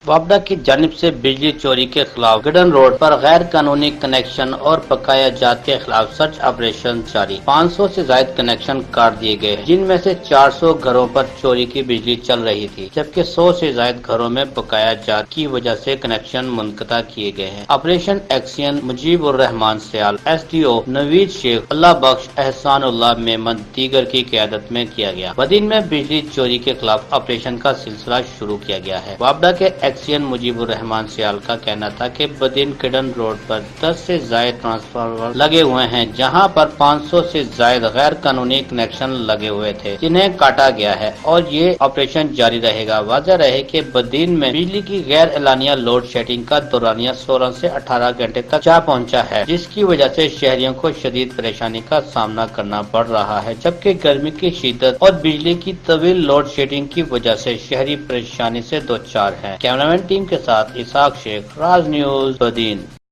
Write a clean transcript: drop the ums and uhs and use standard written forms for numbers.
وابڈا کی جانب سے بجلی چوری کے خلاف گڈن روڈ پر غیر قانونی کنیکشن اور بقایا جات کے خلاف سرچ آپریشن جاری۔ 500 سے زائد کنیکشن کاٹ دیے گئے جن میں سے 400 گھروں پر چوری کی بجلی چل رہی تھی، جبکہ 100 سے زائد گھروں میں بقایا جات کی وجہ سے کنیکشن منقطع کیے گئے ہیں۔ آپریشن ایکشن مجیب الرحمان سیال، SDO نوید شیخ، اللہ بخش، احسان اللہ میمن دیگر کی قیادت میں کیا گیا۔ بدین میں بجلی چوری کے خلاف آپریشن کا سلسلہ شروع کیا گیا ہے۔ وابڈا کے ایکشن مجیب الرحمان سیال کا کہنا تھا کہ بدین گڈن روڈ پر 10 سے زائد ٹرانسفارمر لگے ہوئے ہیں، جہاں پر 500 سے زائد غیر قانونی کنیکشن لگے ہوئے تھے جنہیں کاٹا گیا ہے اور یہ آپریشن جاری رہے گا۔ واضح رہے کہ بدین میں بجلی کی غیر اعلانیہ لوڈ شیڈنگ کا دورانیہ 16 سے 18 گھنٹے تک جا پہنچا ہے، جس کی وجہ سے شہریوں کو شدید پریشانی کا سامنا کرنا پڑ رہا ہے، جبکہ گرمی کی شدت اور بجلی کی طویل لوڈ شیڈنگ کی وجہ سے شہری پریشانی سے دوچار ہیں۔ کیمرامین ٹیم کے ساتھ اسحاق شیخ، راز نیوز، بدین۔